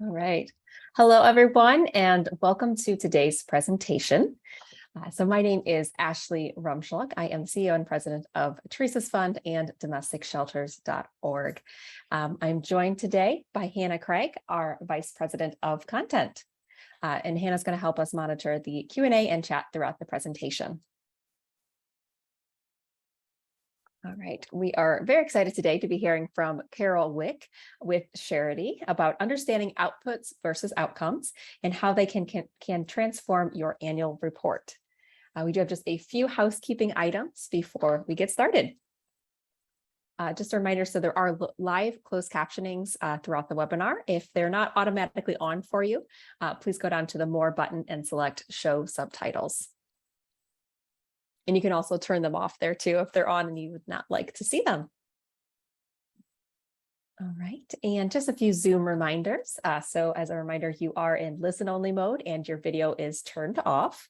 All right. Hello, everyone, and welcome to today's presentation. So my name is Ashley Rumschlag. I am CEO and president of Teresa's Fund and domesticshelters.org. I'm joined today by Hannah Craig, our vice president of content. And Hannah's going to help us monitor the Q&A and chat throughout the presentation. All right, we are very excited today to be hearing from Carol Wick with Sharity about understanding outputs versus outcomes and how they can transform your annual report. We do have just a few housekeeping items before we get started. Just a reminder, so there are live closed captionings throughout the webinar. If they're not automatically on for you, please go down to the More button and select Show Subtitles. And you can also turn them off there too if they're on and you would not like to see them. All right, and just a few Zoom reminders. So as a reminder, you are in listen-only mode and your video is turned off.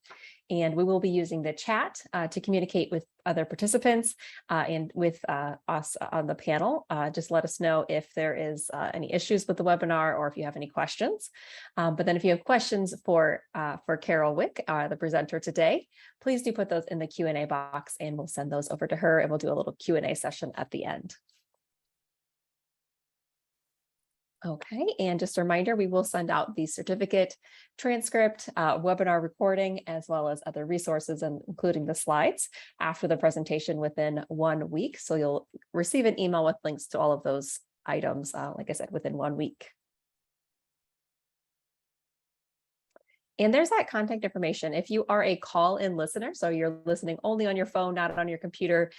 And we will be using the chat to communicate with other participants and with us on the panel. Just let us know if there is any issues with the webinar or if you have any questions. But then if you have questions for Carol Wick, the presenter today, please do put those in the Q&A box and we'll send those over to her and we'll do a little Q&A session at the end. Okay, and just a reminder, we will send out the certificate, transcript, webinar recording, as well as other resources, including the slides after the presentation within 1 week. So you'll receive an email with links to all of those items, like I said, within 1 week. And there's that contact information. If you are a call-in listener, so you're listening only on your phone, not on your computer,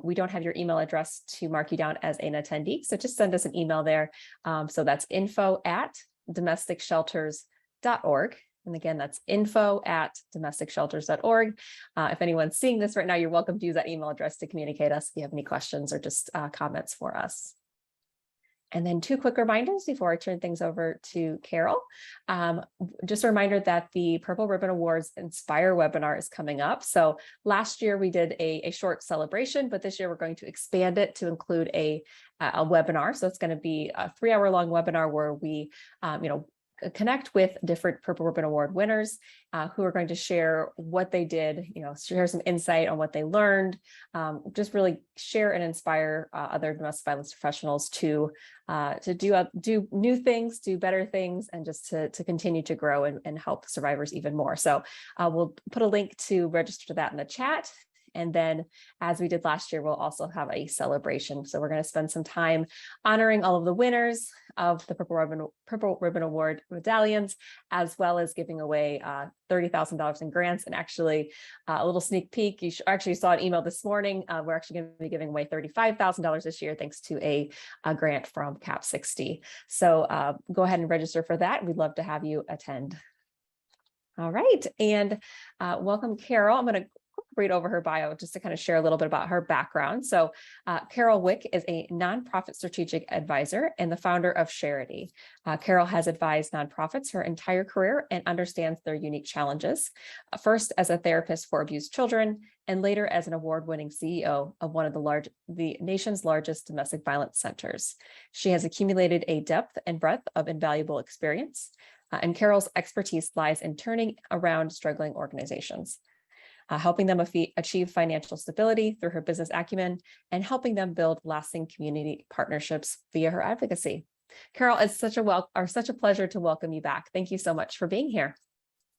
we don't have your email address to mark you down as an attendee. So just send us an email there. So that's info@domesticshelters.org. And again, that's info@domesticshelters.org. If anyone's seeing this right now, you're welcome to use that email address to communicate us if you have any questions or just comments for us. And then 2 quick reminders before I turn things over to Carol. Just a reminder that the Purple Ribbon Awards Inspire webinar is coming up. So last year we did a short celebration, but this year we're going to expand it to include a webinar. So it's going to be a 3-hour-long webinar where we, connect with different Purple Ribbon Award winners who are going to share what they did, share some insight on what they learned, just really share and inspire other domestic violence professionals to do new things, do better things, and just to continue to grow and help survivors even more. So we'll put a link to register to that in the chat. And then, as we did last year, we'll also have a celebration. So we're going to spend some time honoring all of the winners of the Purple Ribbon Award medallions, as well as giving away $30,000 in grants. And actually, a little sneak peek, you actually saw an email this morning. We're actually going to be giving away $35,000 this year, thanks to a grant from CAP 60. So go ahead and register for that. We'd love to have you attend. All right, and welcome, Carol. I'm going to read over her bio just to kind of share a little bit about her background. So Carol Wick is a nonprofit strategic advisor and the founder of Sharity. Carol has advised nonprofits her entire career and understands their unique challenges, first as a therapist for abused children, and later as an award-winning CEO of one of the nation's largest domestic violence centers. She has accumulated a depth and breadth of invaluable experience, and Carol's expertise lies in turning around struggling organizations, helping them achieve financial stability through her business acumen, and helping them build lasting community partnerships via her advocacy. Carol, it's such a pleasure to welcome you back. Thank you so much for being here.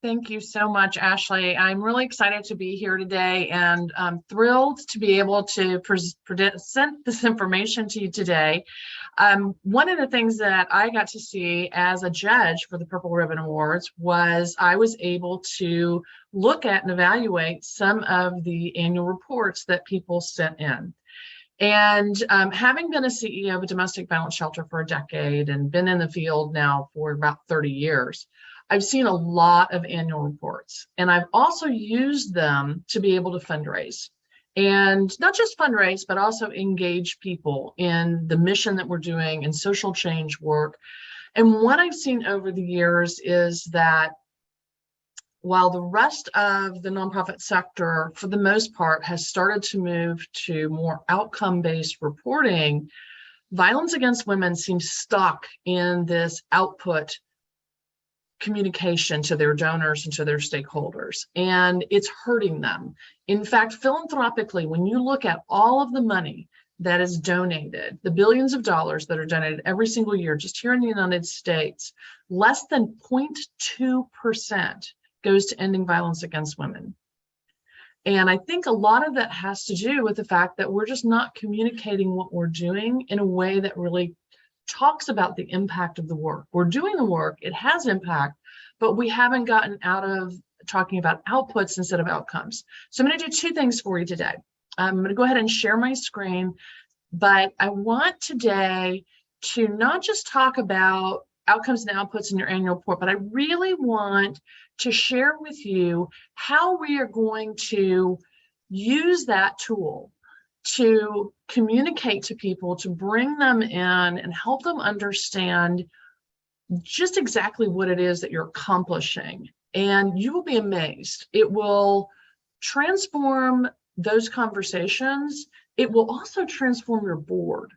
Thank you so much, Ashley. I'm really excited to be here today and I'm thrilled to be able to present this information to you today. One of the things that I got to see as a judge for the Purple Ribbon Awards was I was able to look at and evaluate some of the annual reports that people sent in. And having been a CEO of a domestic violence shelter for a decade and been in the field now for about 30 years, I've seen a lot of annual reports, and I've also used them to be able to fundraise. And not just fundraise, but also engage people in the mission that we're doing and social change work. And what I've seen over the years is that while the rest of the nonprofit sector, for the most part, has started to move to more outcome-based reporting, violence against women seems stuck in this output communication to their donors and to their stakeholders, and it's hurting them. In fact, philanthropically, when you look at all of the money that is donated, the billions of dollars that are donated every single year, just here in the United States, less than 0.2% goes to ending violence against women. And I think a lot of that has to do with the fact that we're just not communicating what we're doing in a way that really talks about the impact of the work. We're doing the work, it has impact, but we haven't gotten out of talking about outputs instead of outcomes. So I'm going to do two things for you today. I'm going to go ahead and share my screen, but I want today to not just talk about outcomes and outputs in your annual report, but I really want to share with you how we are going to use that tool to communicate to people, to bring them in and help them understand just exactly what it is that you're accomplishing. And you will be amazed. It will transform those conversations. It will also transform your board.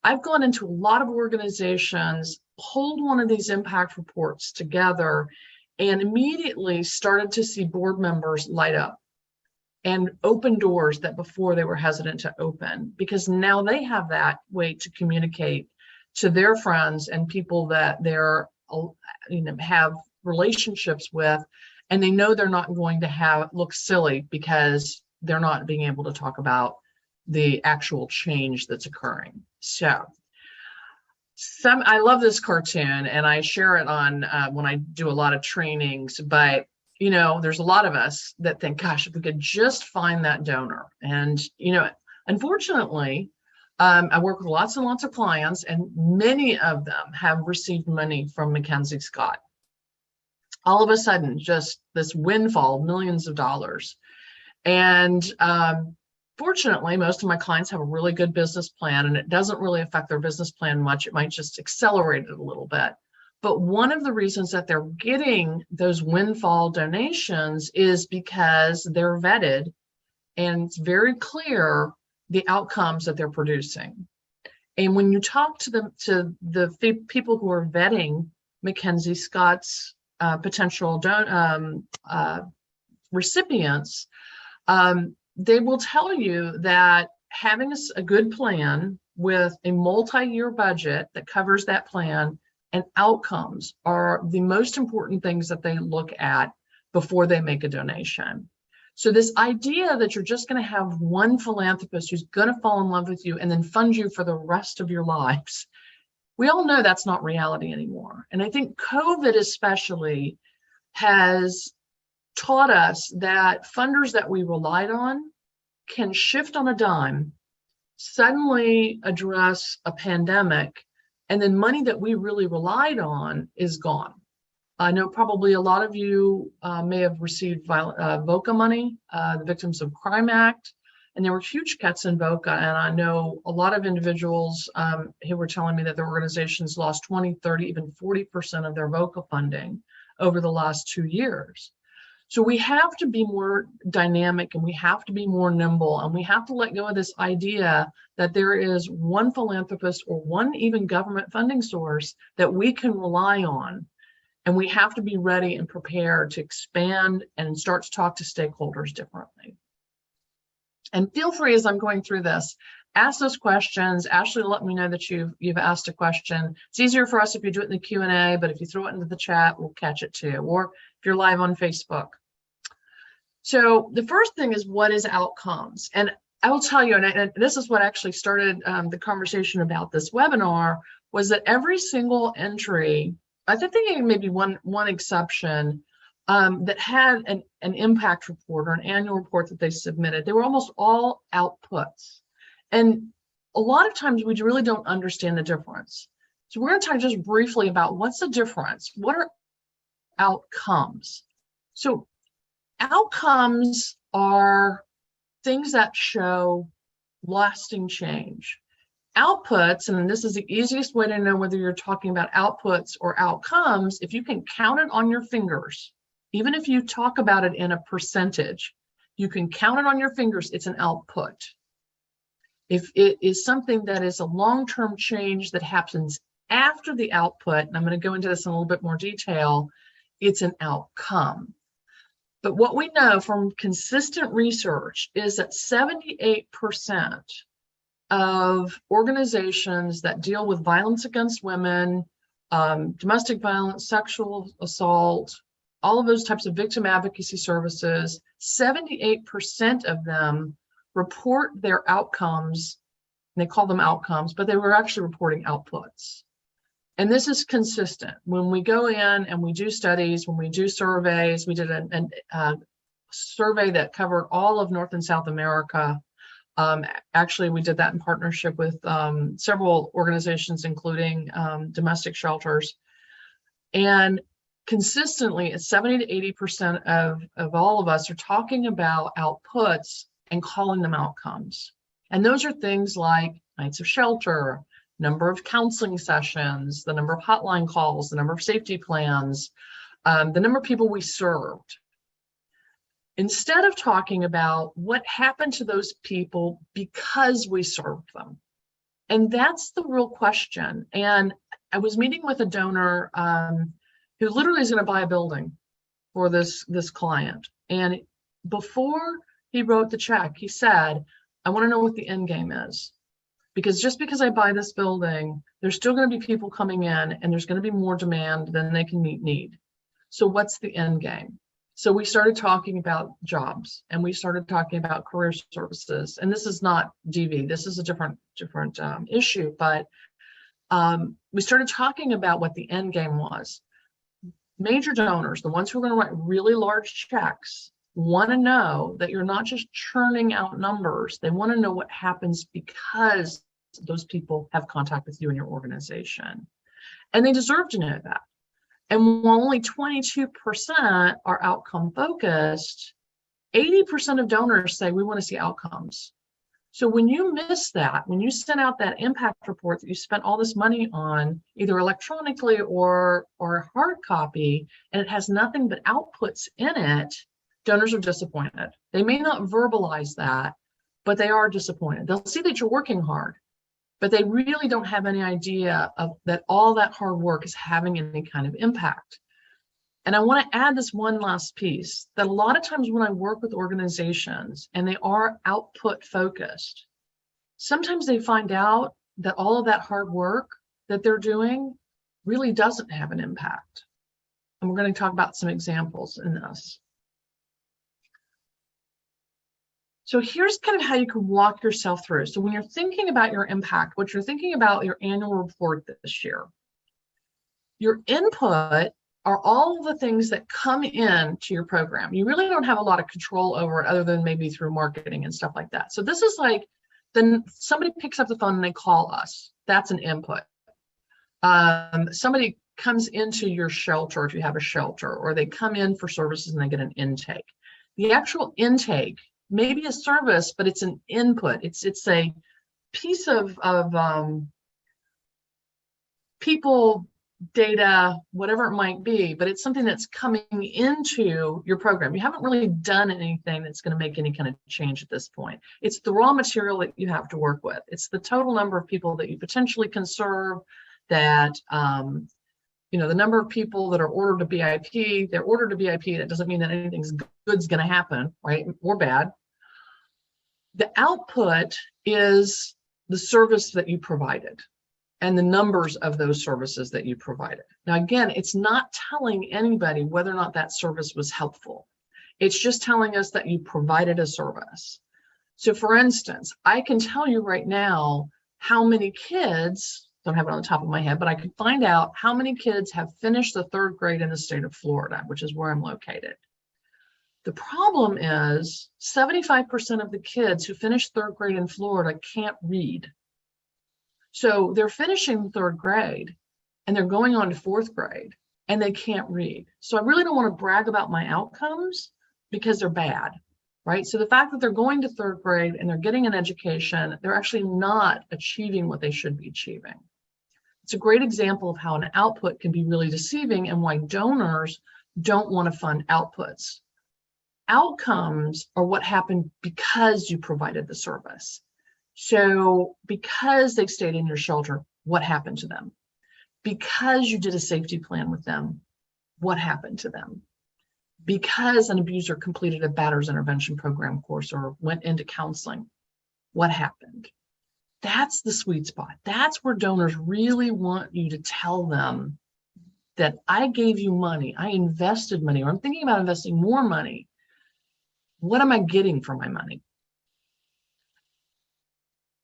I've gone into a lot of organizations, pulled one of these impact reports together, and immediately started to see board members light up and open doors that before they were hesitant to open, because now they have that way to communicate to their friends and people that they're, have relationships with, and they know they're not going to look silly because they're not being able to talk about the actual change that's occurring. So I love this cartoon, and I share it on when I do a lot of trainings, but there's a lot of us that think, gosh, if we could just find that donor. And unfortunately, I work with lots and lots of clients, and many of them have received money from Mackenzie Scott. All of a sudden, just this windfall, millions of dollars. And fortunately, most of my clients have a really good business plan, and it doesn't really affect their business plan much. It might just accelerate it a little bit. But one of the reasons that they're getting those windfall donations is because they're vetted, and it's very clear the outcomes that they're producing. And when you talk to the people who are vetting Mackenzie Scott's potential recipients, they will tell you that having a good plan with a multi-year budget that covers that plan and outcomes are the most important things that they look at before they make a donation. So this idea that you're just going to have one philanthropist who's going to fall in love with you and then fund you for the rest of your lives, we all know that's not reality anymore. And I think COVID especially has taught us that funders that we relied on can shift on a dime, suddenly address a pandemic, and then money that we really relied on is gone. I know probably a lot of you may have received VOCA money, the Victims of Crime Act, and there were huge cuts in VOCA. And I know a lot of individuals who were telling me that their organizations lost 20, 30, even 40% of their VOCA funding over the last 2 years. So we have to be more dynamic, and we have to be more nimble, and we have to let go of this idea that there is one philanthropist or one even government funding source that we can rely on. And we have to be ready and prepared to expand and start to talk to stakeholders differently. And feel free, as I'm going through this, ask those questions. Ashley, let me know that you've asked a question. It's easier for us if you do it in the Q&A, but if you throw it into the chat, we'll catch it too, or if you're live on Facebook. So the first thing is, what is outcomes? And I will tell you, and this is what actually started the conversation about this webinar, was that every single entry, I think there may be one exception, that had an impact report or an annual report that they submitted. They were almost all outputs. And a lot of times we really don't understand the difference. So we're going to talk just briefly about what's the difference. What are outcomes? So outcomes are things that show lasting change. Outputs, and this is the easiest way to know whether you're talking about outputs or outcomes, if you can count it on your fingers, even if you talk about it in a percentage, you can count it on your fingers, it's an output. If it is something that is a long-term change that happens after the output, and I'm going to go into this in a little bit more detail, it's an outcome. But what we know from consistent research is that 78% of organizations that deal with violence against women, domestic violence, sexual assault, all of those types of victim advocacy services, 78% of them report their outcomes. And they call them outcomes, but they were actually reporting outputs. And this is consistent. When we go in and we do studies, when we do surveys, we did a survey that covered all of North and South America. Actually, we did that in partnership with several organizations, including domestic shelters. And consistently, 70 to 80% of all of us are talking about outputs and calling them outcomes. And those are things like nights of shelter, number of counseling sessions, the number of hotline calls, the number of safety plans, the number of people we served. Instead of talking about what happened to those people because we served them. And that's the real question. And I was meeting with a donor who literally is going to buy a building for this client. And before he wrote the check, he said, I want to know what the end game is. Because just because I buy this building, there's still going to be people coming in and there's going to be more demand than they can meet need. So what's the end game? So we started talking about jobs and we started talking about career services. And this is not DV, this is a different issue, but we started talking about what the end game was. Major donors, the ones who are going to write really large checks, want to know that you're not just churning out numbers. They want to know what happens because those people have contact with you and your organization. And they deserve to know that. And while only 22% are outcome focused, 80% of donors say we want to see outcomes. So when you miss that, when you send out that impact report that you spent all this money on, either electronically or hard copy, and it has nothing but outputs in it, donors are disappointed. They may not verbalize that, but they are disappointed. They'll see that you're working hard, but they really don't have any idea of that all that hard work is having any kind of impact. And I want to add this one last piece, that a lot of times when I work with organizations and they are output focused, sometimes they find out that all of that hard work that they're doing really doesn't have an impact. And we're going to talk about some examples in this. So here's kind of how you can walk yourself through. So when you're thinking about your impact, what you're thinking about your annual report this year, your input are all the things that come in to your program. You really don't have a lot of control over it other than maybe through marketing and stuff like that. So this is like, then somebody picks up the phone and they call us. That's an input. Somebody comes into your shelter if you have a shelter, or they come in for services and they get an intake. The actual intake may be a service, but it's an input. It's a piece of people, data, whatever it might be, but it's something that's coming into your program. You haven't really done anything that's going to make any kind of change at this point. It's the raw material that you have to work with. It's the total number of people that you potentially can serve, that the number of people that are ordered to BIP. They're ordered to BIP. That doesn't mean that anything's good's going to happen, right, or bad. The output is the service that you provided and the numbers of those services that you provided. Now, again, it's not telling anybody whether or not that service was helpful. It's just telling us that you provided a service. So for instance, I can tell you right now how many kids, don't have it on the top of my head, but I can find out how many kids have finished the 3rd grade in the state of Florida, which is where I'm located. The problem is 75% of the kids who finish 3rd grade in Florida can't read. So they're finishing 3rd grade and they're going on to 4th grade and they can't read. So I really don't want to brag about my outcomes because they're bad, right? So the fact that they're going to 3rd grade and they're getting an education, they're actually not achieving what they should be achieving. It's a great example of how an output can be really deceiving and why donors don't want to fund outputs. Outcomes are what happened because you provided the service. So because they stayed in your shelter, what happened to them? Because you did a safety plan with them, what happened to them. Because an abuser completed a batter's intervention program course or went into counseling, what happened? That's the sweet spot. That's where donors really want you to tell them that I gave you money, I invested money, or I'm thinking about investing more money. What am I getting for my money?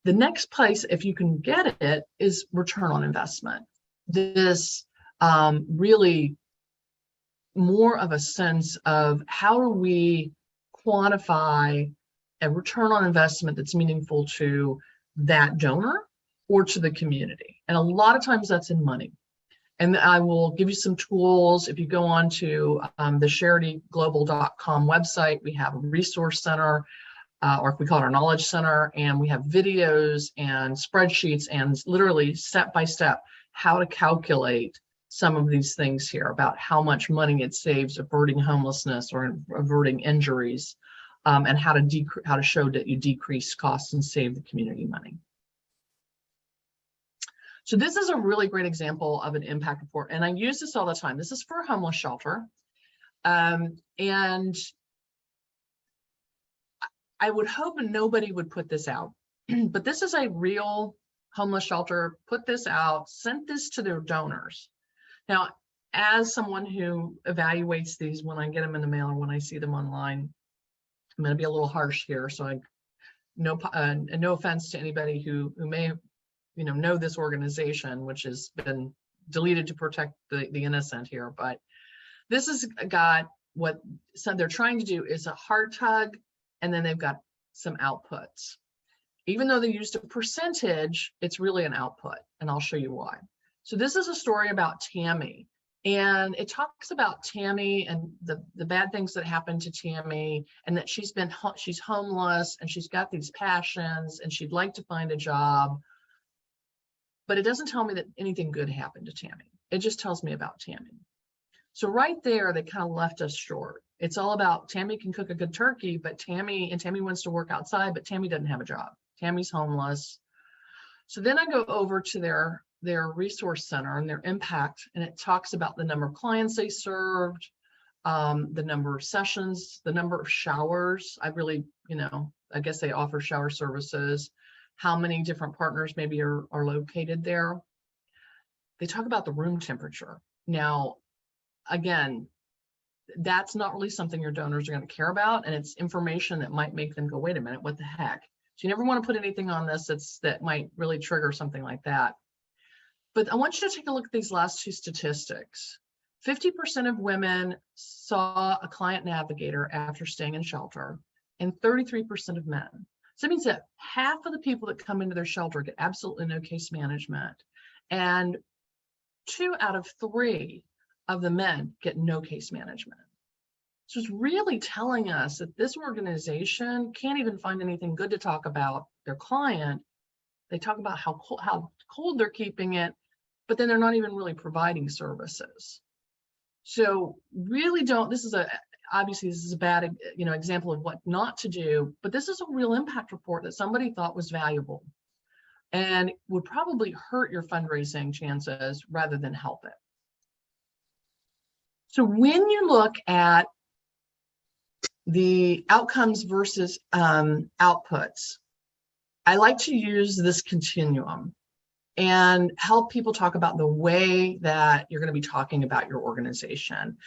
The next place, if you can get it, is return on investment. This really more of a sense of how do we quantify a return on investment that's meaningful to that donor or to the community. And a lot of times that's in money. And I will give you some tools. If you go on to the charityglobal.com website, we have a resource center, or if we call it our knowledge center, and we have videos and spreadsheets and literally step-by-step how to calculate some of these things here about how much money it saves averting homelessness or averting injuries, and how to show that you decrease costs and save the community money. So this is a really great example of an impact report, and I use this all the time. This is for a homeless shelter, and I would hope nobody would put this out, but this is a real homeless shelter, put this out, sent this to their donors. Now, as someone who evaluates these when I get them in the mail or when I see them online, I'm going to be a little harsh here. So no offense to anybody who may know this organization, which has been deleted to protect the innocent here. But this has got what they're trying to do is a heart tug, and then they've got some outputs. Even though they used a percentage, it's really an output, and I'll show you why. So this is a story about Tammy, and it talks about Tammy and the bad things that happened to Tammy, and that she's homeless and she's got these passions and she'd like to find a job. But it doesn't tell me that anything good happened to Tammy. It just tells me about Tammy. So right there, they kind of left us short. It's all about Tammy can cook a good turkey, but Tammy wants to work outside, but Tammy doesn't have a job. Tammy's homeless. So then I go over to their resource center and their impact, and it talks about the number of clients they served, the number of sessions, the number of showers. I guess they offer shower services, how many different partners maybe are located there. They talk about the room temperature. Now, again, that's not really something your donors are going to care about, and it's information that might make them go, wait a minute, what the heck? So you never want to put anything on this that might really trigger something like that. But I want you to take a look at these last two statistics. 50% of women saw a client navigator after staying in shelter, and 33% of men. So that means that half of the people that come into their shelter get absolutely no case management, and 2 out of 3 of the men get no case management. So it's really telling us that this organization can't even find anything good to talk about their client. They talk about how cold they're keeping it, but then they're not even really providing services. So really obviously this is a bad example of what not to do, but this is a real impact report that somebody thought was valuable and would probably hurt your fundraising chances rather than help it. So when you look at the outcomes versus outputs, I like to use this continuum and help people talk about the way that you're going to be talking about your organization.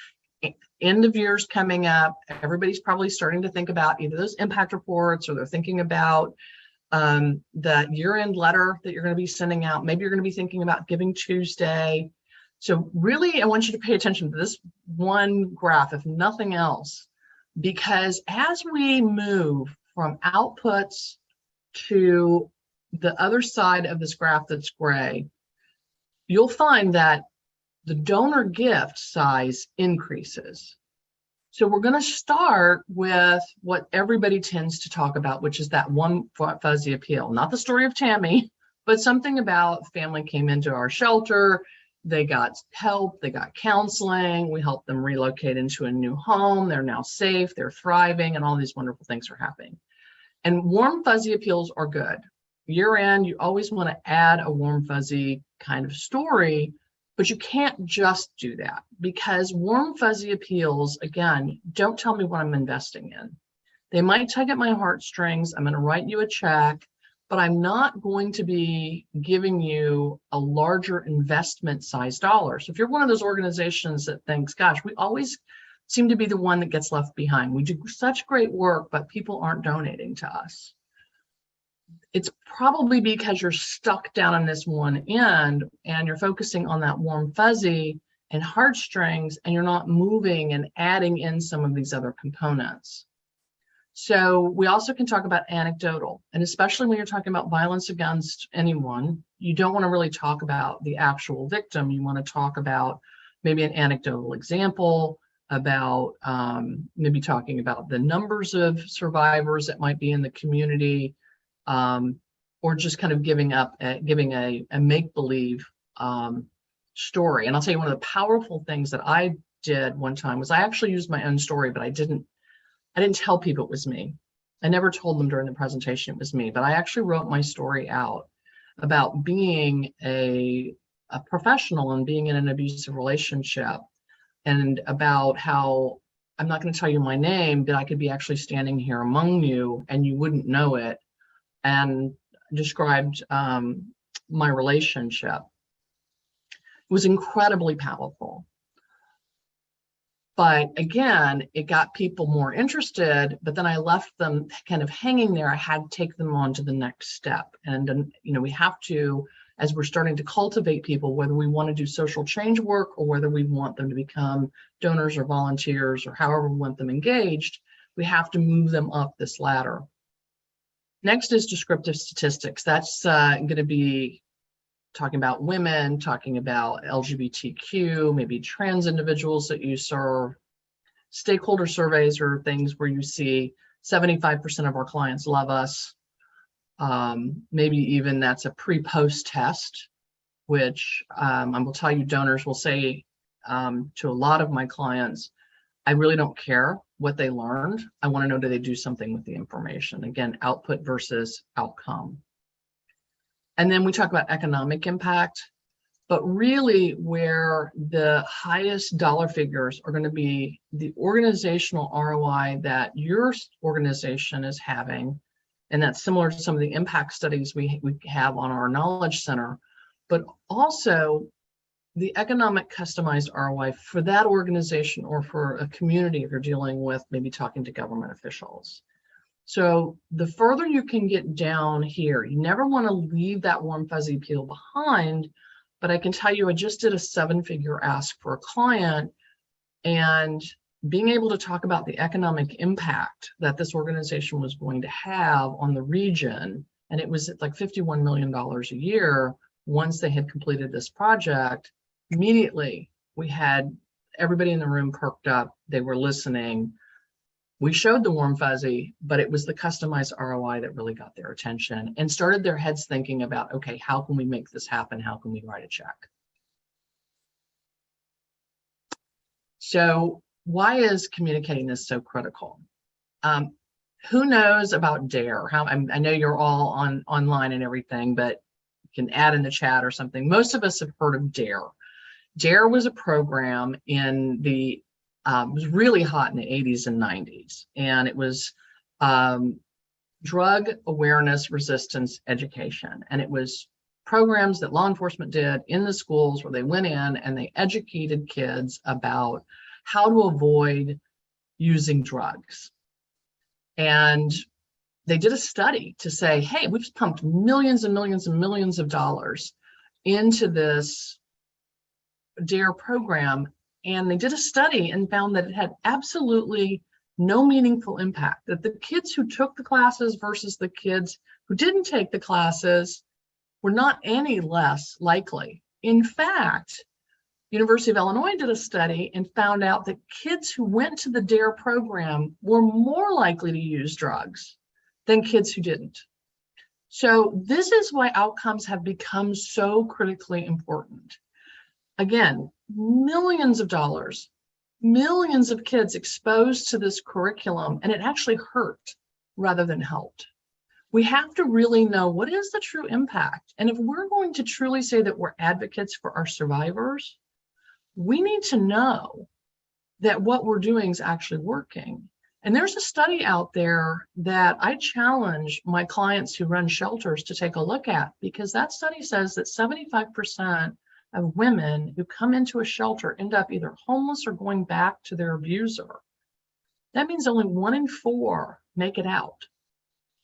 End of year's coming up, everybody's probably starting to think about either those impact reports, or they're thinking about the year-end letter that you're going to be sending out. Maybe you're going to be thinking about Giving Tuesday. So really, I want you to pay attention to this one graph, if nothing else, because as we move from outputs to the other side of this graph that's gray, you'll find that the donor gift size increases. So we're going to start with what everybody tends to talk about, which is that one fuzzy appeal, not the story of Tammy, but something about family came into our shelter, they got help, they got counseling, we helped them relocate into a new home, they're now safe, they're thriving, and all these wonderful things are happening. And warm fuzzy appeals are good. Year end, you always want to add a warm fuzzy kind of story, But you can't just do that, because warm, fuzzy appeals, again, don't tell me what I'm investing in. They might tug at my heartstrings. I'm going to write you a check, but I'm not going to be giving you a larger investment size dollar. So if you're one of those organizations that thinks, gosh, we always seem to be the one that gets left behind. We do such great work, but people aren't donating to us. It's probably because you're stuck down on this one end and you're focusing on that warm fuzzy and heartstrings, and you're not moving and adding in some of these other components. So we also can talk about anecdotal, and especially when you're talking about violence against anyone, you don't want to really talk about the actual victim. You want to talk about maybe an anecdotal example, about maybe talking about the numbers of survivors that might be in the community, or just kind of giving a make-believe story. And I'll tell you, one of the powerful things that I did one time was I actually used my own story, but I didn't tell people it was me. I never told them during the presentation it was me, but I actually wrote my story out about being a professional and being in an abusive relationship, and about how I'm not going to tell you my name, but I could be actually standing here among you and you wouldn't know it, and described my relationship. It was incredibly powerful. But again, it got people more interested, but then I left them kind of hanging there. I had to take them on to the next step. And, we have to, as we're starting to cultivate people, whether we want to do social change work or whether we want them to become donors or volunteers or however we want them engaged, we have to move them up this ladder. Next is descriptive statistics. That's going to be talking about women, talking about LGBTQ, maybe trans individuals that you serve. Stakeholder surveys are things where you see 75% of our clients love us. Maybe even that's a pre-post test, which I will tell you, donors will say to a lot of my clients, I really don't care what they learned. I want to know, do they do something with the information? Again, output versus outcome. And then we talk about economic impact, but really where the highest dollar figures are going to be the organizational ROI that your organization is having. And that's similar to some of the impact studies we have on our knowledge center, but also the economic customized ROI for that organization or for a community if you're dealing with maybe talking to government officials. So the further you can get down here, you never want to leave that warm fuzzy appeal behind, but I can tell you, I just did a 7-figure ask for a client, and being able to talk about the economic impact that this organization was going to have on the region, and it was like $51 million a year once they had completed this project. Immediately, we had everybody in the room perked up. They were listening. We showed the warm fuzzy, but it was the customized ROI that really got their attention and started their heads thinking about, okay, how can we make this happen? How can we write a check? So why is communicating this so critical? Who knows about DARE? I know you're all online and everything, but you can add in the chat or something. Most of us have heard of DARE. DARE was a program in the it was really hot in the 80s and 90s, and it was drug awareness resistance education. And it was programs that law enforcement did in the schools where they went in and they educated kids about how to avoid using drugs. And they did a study to say, hey, we've pumped millions and millions and millions of dollars into this DARE program. And they did a study and found that it had absolutely no meaningful impact, that the kids who took the classes versus the kids who didn't take the classes were not any less likely. In fact, University of Illinois did a study and found out that kids who went to the DARE program were more likely to use drugs than kids who didn't. So this is why outcomes have become so critically important. Again, millions of dollars, millions of kids exposed to this curriculum, and it actually hurt rather than helped. We have to really know what is the true impact. And if we're going to truly say that we're advocates for our survivors, we need to know that what we're doing is actually working. And there's a study out there that I challenge my clients who run shelters to take a look at, because that study says that 75% of women who come into a shelter end up either homeless or going back to their abuser. That means only 1 in 4 make it out.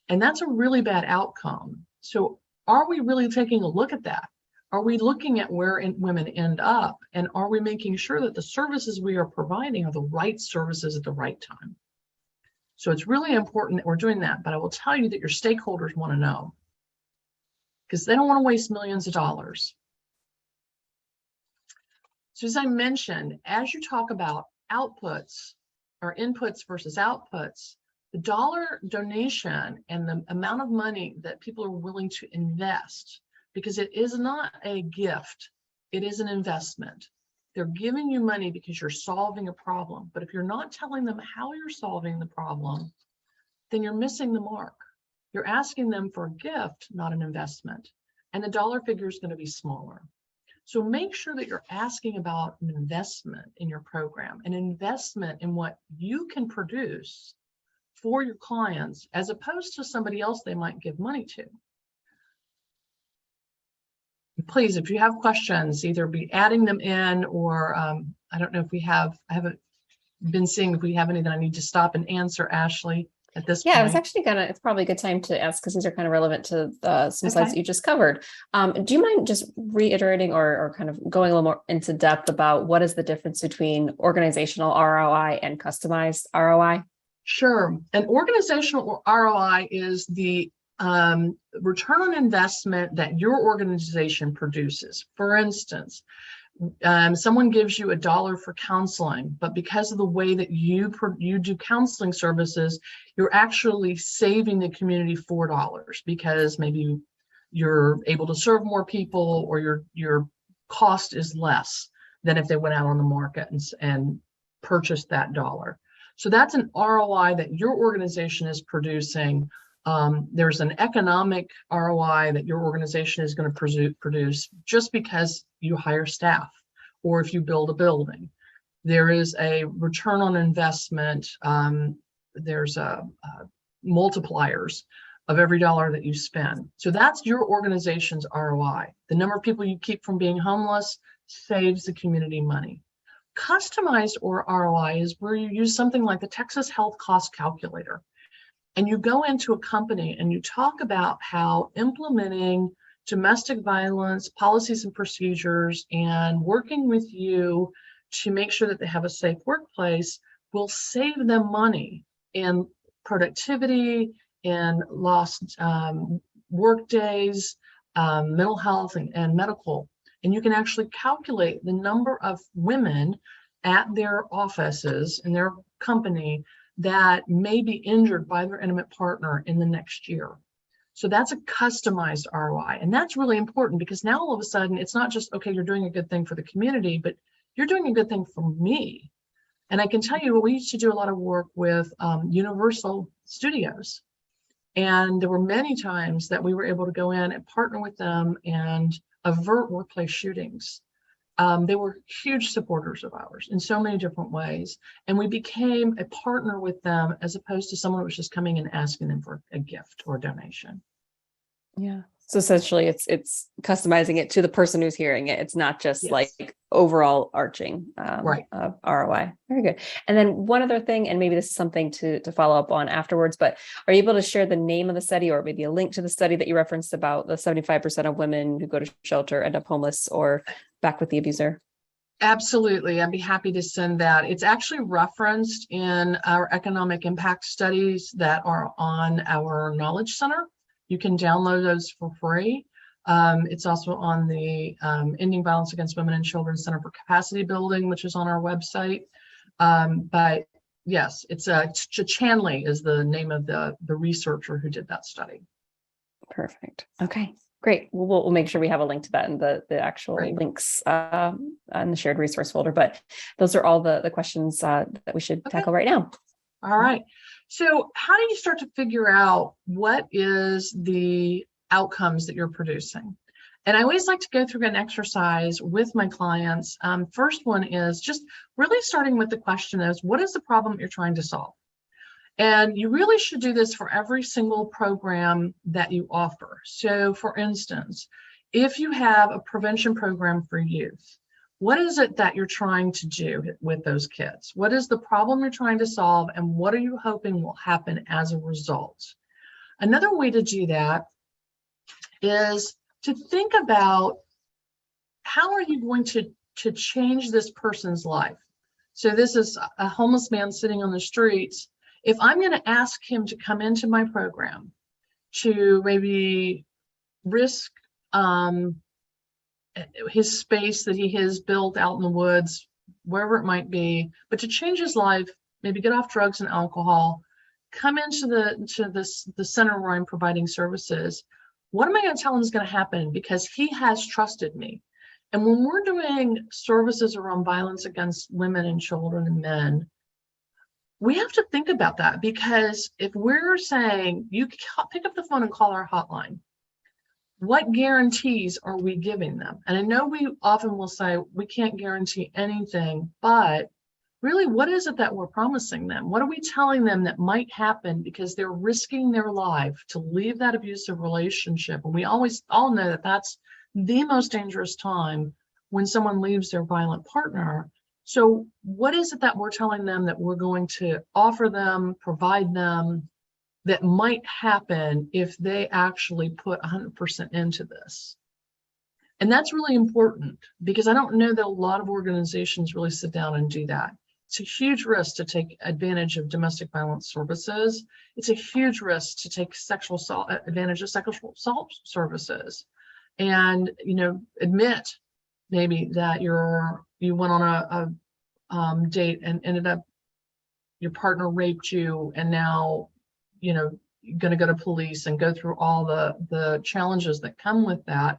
And that's a really bad outcome. So are we really taking a look at that? Are we looking at where women end up? And are we making sure that the services we are providing are the right services at the right time? So it's really important that we're doing that. But I will tell you that your stakeholders want to know, because they don't want to waste millions of dollars. So as I mentioned, as you talk about outputs or inputs versus outputs, the dollar donation and the amount of money that people are willing to invest, because it is not a gift, it is an investment. They're giving you money because you're solving a problem. But if you're not telling them how you're solving the problem, then you're missing the mark. You're asking them for a gift, not an investment. And the dollar figure is going to be smaller. So make sure that you're asking about an investment in your program, an investment in what you can produce for your clients, as opposed to somebody else they might give money to. Please, if you have questions, either be adding them in, or I don't know if we have, I haven't been seeing if we have any that I need to stop and answer, Ashley, at this point. Yeah, I was actually it's probably a good time to ask, because these are kind of relevant to some slides that you just covered. Do you mind just reiterating or kind of going a little more into depth about what is the difference between organizational ROI and customized ROI? Sure. An organizational ROI is the return on investment that your organization produces. For instance, someone gives you $1 for counseling, but because of the way that you do counseling services, you're actually saving the community $4, because maybe you're able to serve more people, or your cost is less than if they went out on the market and purchased that dollar. So that's an ROI that your organization is producing. There's an economic ROI that your organization is going to produce just because you hire staff, or if you build a building. There is a return on investment. There's multipliers of every dollar that you spend. So that's your organization's ROI. The number of people you keep from being homeless saves the community money. Customized or ROI is where you use something like the Texas Health Cost Calculator. And you go into a company and you talk about how implementing domestic violence policies and procedures and working with you to make sure that they have a safe workplace will save them money in productivity, in lost work days, mental health and medical. And you can actually calculate the number of women at their offices in their company that may be injured by their intimate partner in the next year. So that's a customized ROI. And that's really important, because now all of a sudden, it's not just, okay, you're doing a good thing for the community, but you're doing a good thing for me. And I can tell you, we used to do a lot of work with Universal Studios. And there were many times that we were able to go in and partner with them and avert workplace shootings. They were huge supporters of ours in so many different ways. And we became a partner with them, as opposed to someone who was just coming and asking them for a gift or a donation. Yeah. So essentially it's customizing it to the person who's hearing it. It's not just like overall arching ROI. Very good. And then one other thing, and maybe this is something to follow up on afterwards, but are you able to share the name of the study, or maybe a link to the study that you referenced about the 75% of women who go to shelter end up homeless or back with the abuser? Absolutely. I'd be happy to send that. It's actually referenced in our economic impact studies that are on our Knowledge Center. You can download those for free. It's also on the Ending Violence Against Women and Children Center for Capacity Building, which is on our website. But yes, it's Chanley is the name of the researcher who did that study. Perfect. Okay, great. We'll make sure we have a link to that in the actual links on the shared resource folder. But those are all the questions that we should tackle right now. All right. So how do you start to figure out what is the outcomes that you're producing? And I always like to go through an exercise with my clients. First one is just really starting with the question is, what is the problem you're trying to solve? And you really should do this for every single program that you offer. So for instance, if you have a prevention program for youth, what is it that you're trying to do with those kids? What is the problem you're trying to solve, and what are you hoping will happen as a result? Another way to do that is to think about how are you going to change this person's life? So this is a homeless man sitting on the streets. If I'm going to ask him to come into my program to maybe risk his space that he has built out in the woods, wherever it might be, but to change his life, maybe get off drugs and alcohol, come into the center where I'm providing services, what am I going to tell him is going to happen? Because he has trusted me. And when we're doing services around violence against women and children and men, we have to think about that, because if we're saying you pick up the phone and call our hotline, what guarantees are we giving them? And I know we often will say we can't guarantee anything, but really, what is it that we're promising them? What are we telling them that might happen because they're risking their life to leave that abusive relationship? And we always all know that that's the most dangerous time, when someone leaves their violent partner. So what is it that we're telling them that we're going to offer them, provide them, that might happen if they actually put 100% into this? And that's really important, because I don't know that a lot of organizations really sit down and do that. It's a huge risk to take advantage of domestic violence services. It's a huge risk to take advantage of sexual assault services, and admit maybe that you went on a date and ended up your partner raped you, and now you're going to go to police and go through all the challenges that come with that.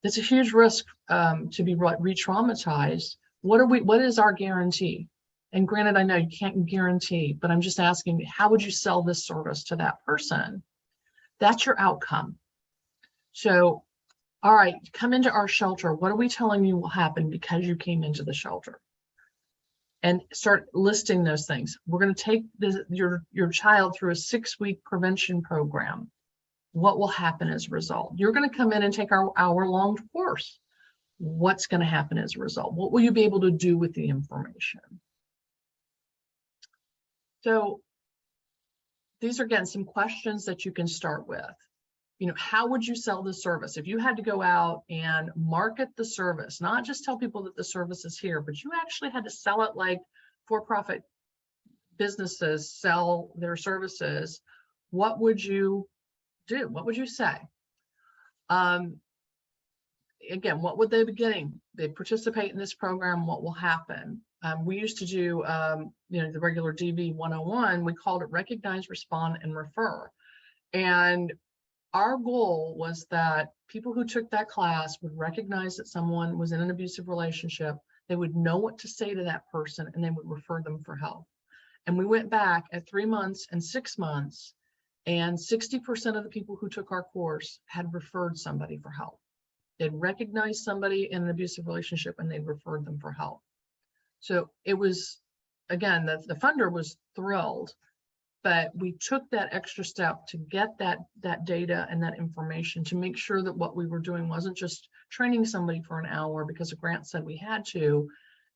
It's a huge risk to be re-traumatized. What is our guarantee? And granted, I know you can't guarantee, but I'm just asking, how would you sell this service to that person? That's your outcome. So, all right, come into our shelter. What are we telling you will happen because you came into the shelter? And start listing those things. We're going to take your child through a 6-week prevention program. What will happen as a result? You're going to come in and take our hour-long course. What's going to happen as a result? What will you be able to do with the information? So these are, again, some questions that you can start with. How would you sell the service? If you had to go out and market the service, not just tell people that the service is here, but you actually had to sell it like for-profit businesses sell their services, what would you do? What would you say? Again, what would they be getting? They participate in this program, what will happen? We used to do, the regular DV 101, we called it recognize, respond, and refer. And our goal was that people who took that class would recognize that someone was in an abusive relationship. They would know what to say to that person, and they would refer them for help. And we went back at 3 months and 6 months, and 60% of the people who took our course had referred somebody for help. They'd recognized somebody in an abusive relationship, and they'd referred them for help. So it was, again, the funder was thrilled. But we took that extra step to get that data and that information to make sure that what we were doing wasn't just training somebody for an hour because a grant said we had to.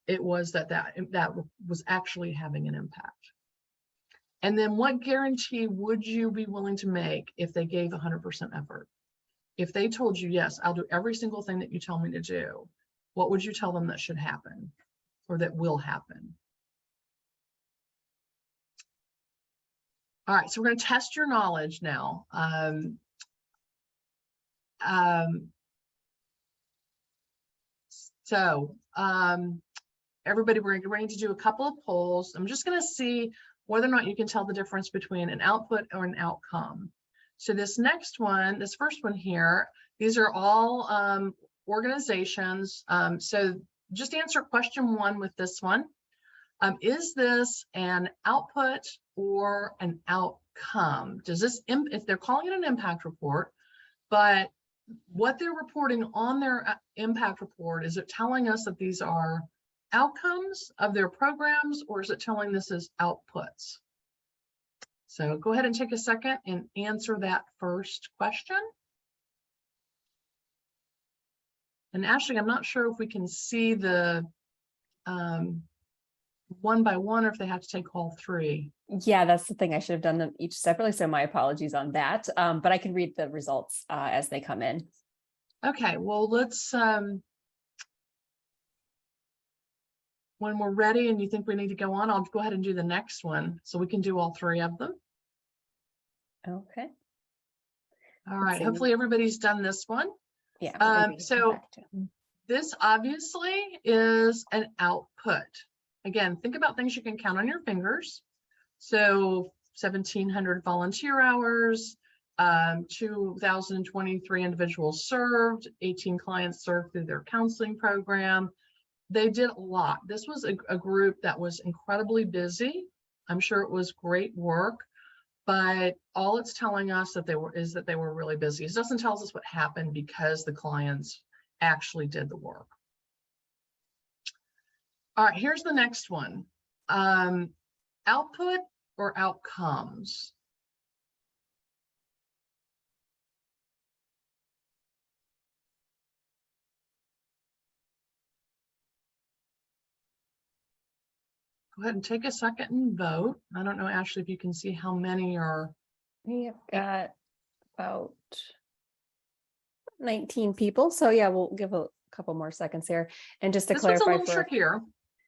It was that was actually having an impact. And then what guarantee would you be willing to make if they gave 100% effort? If they told you, yes, I'll do every single thing that you tell me to do, what would you tell them that should happen or that will happen? All right, so we're going to test your knowledge now. Everybody, we're going to do a couple of polls. I'm just going to see whether or not you can tell the difference between an output or an outcome. So this first one here, these are all organizations. So just answer question 1 with this one. Is this an output or an outcome? Does this, if they're calling it an impact report, but what they're reporting on their impact report, is it telling us that these are outcomes of their programs, or is it telling this as outputs? So go ahead and take a second and answer that first question. And Ashley, I'm not sure if we can see the one by one, or if they have to take all three. Yeah, that's the thing. I should have done them each separately. So my apologies on that. But I can read the results as they come in. Okay, well, let's, when we're ready and you think we need to go on, I'll go ahead and do the next one so we can do all three of them. Okay. All right, hopefully everybody's done this one. Yeah. So this obviously is an output. Again, think about things you can count on your fingers. So 1,700 volunteer hours, 2,023 individuals served, 18 clients served through their counseling program. They did a lot. This was a group that was incredibly busy. I'm sure it was great work, but all it's telling us that is that they were really busy. It doesn't tell us what happened because the clients actually did the work. All right, here's the next one. Output or outcomes? Go ahead and take a second and vote. I don't know, Ashley, if you can see how many are. We've got about 19 people. So yeah, we'll give a couple more seconds here. And just to clarify, this one's a little trickier.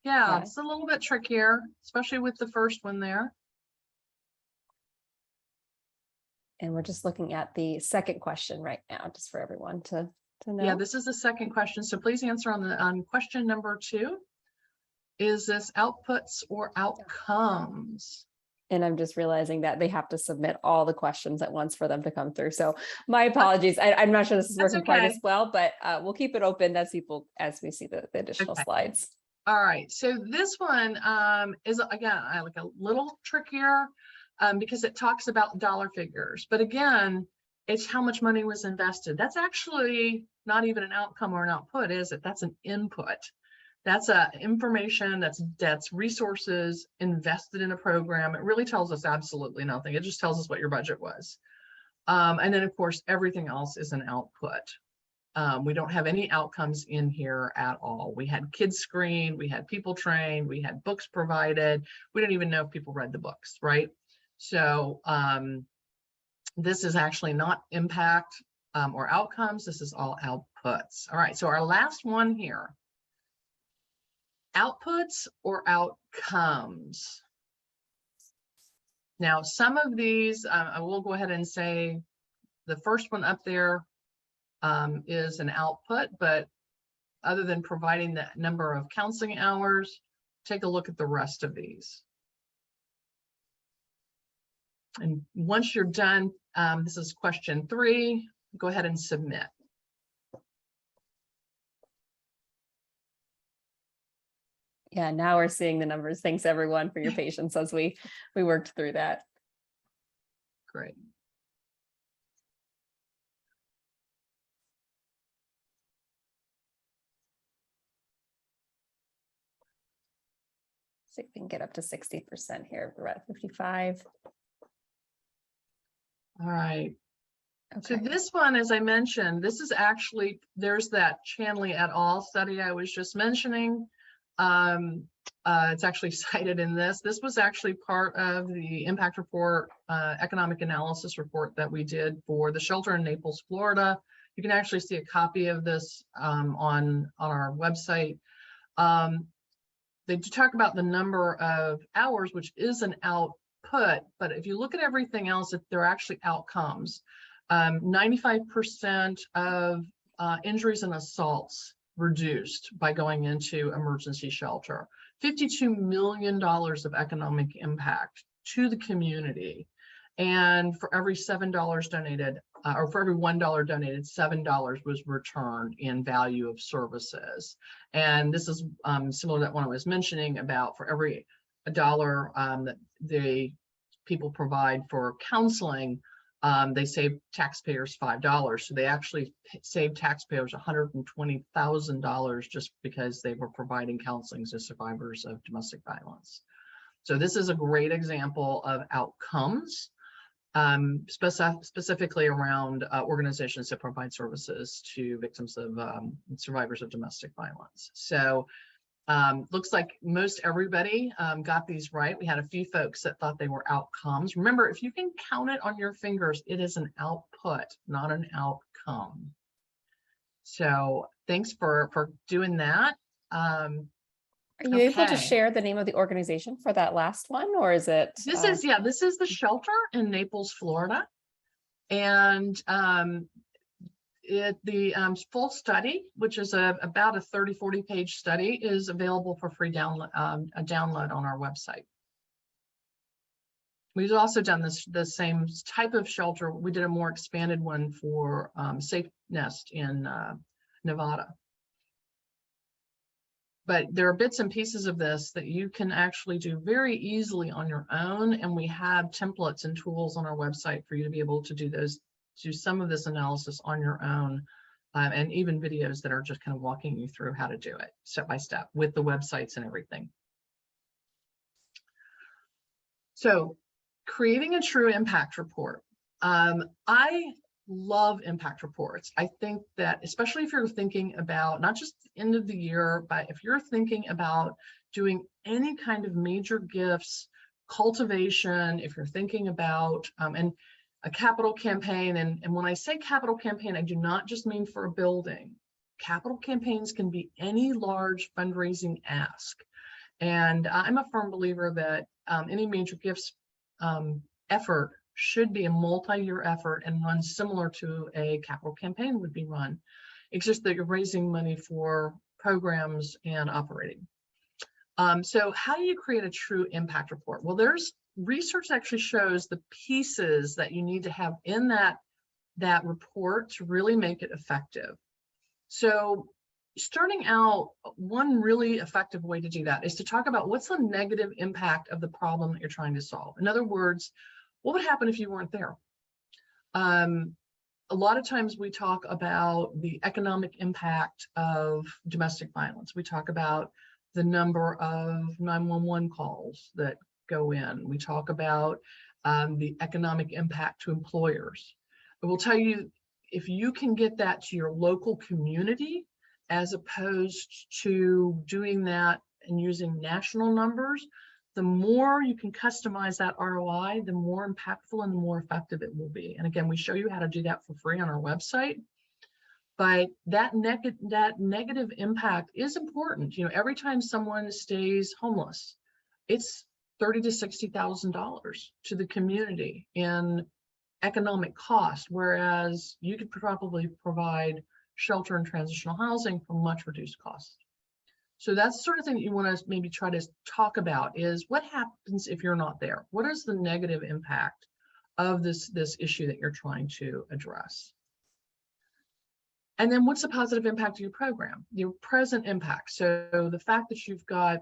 Yeah, it's a little bit trickier, especially with the first one there. And we're just looking at the second question right now, just for everyone to know. Yeah, this is the second question. So please answer on question number 2. Is this outputs or outcomes? And I'm just realizing that they have to submit all the questions at once for them to come through. So my apologies. I'm not sure this is working quite as well, but we'll keep it open as we see the additional slides. All right. So this one is, again, like a little trickier because it talks about dollar figures. But again, it's how much money was invested. That's actually not even an outcome or an output, is it? That's an input. That's information, that's resources invested in a program. It really tells us absolutely nothing. It just tells us what your budget was. And then, of course, everything else is an output. We don't have any outcomes in here at all. We had kids screened, we had people trained, we had books provided. We don't even know if people read the books, right? So this is actually not impact or outcomes. This is all outputs. All right, so our last one here. Outputs or outcomes? Now, some of these, I will go ahead and say the first one up there is an output, but other than providing the number of counseling hours, take a look at the rest of these. And once you're done, this is question 3, go ahead and submit. Yeah, now we're seeing the numbers. Thanks everyone for your patience as we worked through that. Great. See if we can get up to 60% here. We're at 55. All right. Okay. So this one, as I mentioned, this is actually, there's that Chanley et al. Study I was just mentioning. It's actually cited in this. This was actually part of the impact report, economic analysis report that we did for the shelter in Naples, Florida. You can actually see a copy of this on our website. They do talk about the number of hours, which is an output, but if you look at everything else, they're actually outcomes. 95% of injuries and assaults reduced by going into emergency shelter. $52 million of economic impact to the community. And for every $7 donated, or for every $1 donated, $7 was returned in value of services. And this is similar to that one I was mentioning about for every $1 that they people provide for counseling, they save taxpayers $5. So they actually save taxpayers $120,000 just because they were providing counseling to survivors of domestic violence. So this is a great example of outcomes, specifically around organizations that provide services to victims of survivors of domestic violence. So looks like most everybody got these right. We had a few folks that thought they were outcomes. Remember, if you can count it on your fingers, it is an output, not an outcome. So thanks for doing that. Are you able to share the name of the organization for that last one, or is it? This is the shelter in Naples, Florida. And the full study, which is about a 30-40 page study, is available for free download on our website. We've also done the same type of shelter. We did a more expanded one for Safe Nest in Nevada. But there are bits and pieces of this that you can actually do very easily on your own, and we have templates and tools on our website for you to be able to do some of this analysis on your own, and even videos that are just kind of walking you through how to do it step by step with the websites and everything. So creating a true impact report. I love impact reports. I think that, especially if you're thinking about not just the end of the year, but if you're thinking about doing any kind of major gifts, cultivation, if you're thinking about and a capital campaign, and when I say capital campaign, I do not just mean for a building. Capital campaigns can be any large fundraising ask. And I'm a firm believer that any major gifts effort should be a multi-year effort and run similar to a capital campaign would be run. It's just that you're raising money for programs and operating. So how do you create a true impact report? Well, there's research actually shows the pieces that you need to have in that report to really make it effective. So starting out, one really effective way to do that is to talk about what's the negative impact of the problem that you're trying to solve. In other words, what would happen if you weren't there? A lot of times we talk about the economic impact of domestic violence. We talk about the number of 911 calls that go in. We talk about the economic impact to employers. I will tell you, if you can get that to your local community, as opposed to doing that and using national numbers, the more you can customize that ROI, the more impactful and the more effective it will be. And again, we show you how to do that for free on our website. But that negative impact is important. You know, every time someone stays homeless, it's $30,000 to $60,000 to the community in economic cost, whereas you could probably provide shelter and transitional housing for much reduced cost. So that's the sort of thing that you want to maybe try to talk about is what happens if you're not there? What is the negative impact of this issue that you're trying to address? And then what's the positive impact of your program, your present impact? So the fact that you've got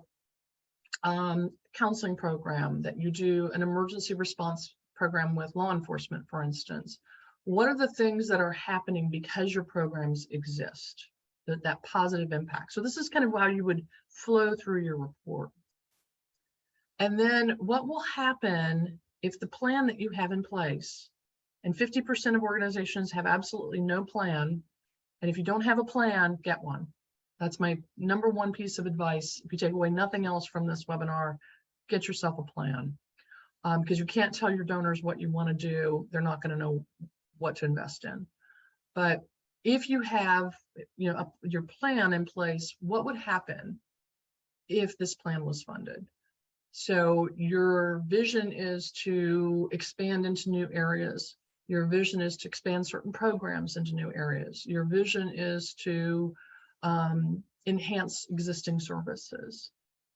counseling program, that you do an emergency response program with law enforcement, for instance, what are the things that are happening because your programs exist? That positive impact. So this is kind of how you would flow through your report. And then what will happen if the plan that you have in place, and 50% of organizations have absolutely no plan, and if you don't have a plan, get one. That's my number one piece of advice. If you take away nothing else from this webinar, get yourself a plan. Because you can't tell your donors what you want to do. They're not going to know what to invest in. But if you have, you know, your plan in place, what would happen if this plan was funded? So your vision is to expand into new areas. Your vision is to expand certain programs into new areas. Your vision is to enhance existing services.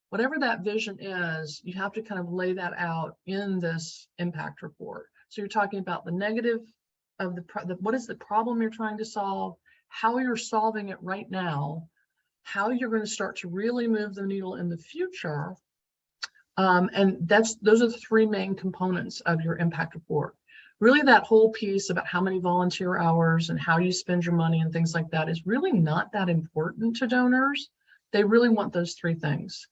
Whatever that vision is, you have to kind of lay that out in this impact report. So you're talking about the negative of what is the problem you're trying to solve, how you're solving it right now, how you're going to start to really move the needle in the future, And those are the three main components of your impact report. Really, that whole piece about how many volunteer hours and how you spend your money and things like that is really not that important to donors. They really want those three things.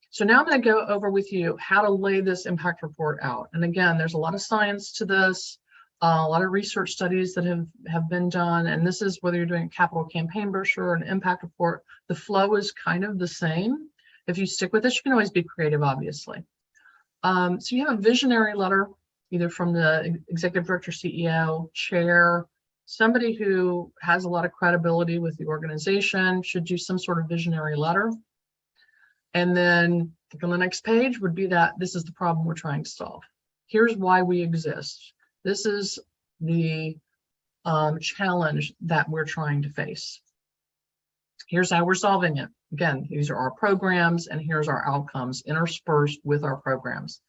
So now I'm going to go over with you how to lay this impact report out. And again, there's a lot of science to this, a lot of research studies that have been done. And this is whether you're doing a capital campaign brochure or an impact report, the flow is kind of the same. If you stick with this, you can always be creative, obviously. So you have a visionary letter, either from the executive director, CEO, chair, somebody who has a lot of credibility with the organization should do some sort of visionary letter. And then on the next page would be that this is the problem we're trying to solve. Here's why we exist. This is the challenge that we're trying to face. Here's how we're solving it. Again, these are our programs, and here's our outcomes interspersed with our programs.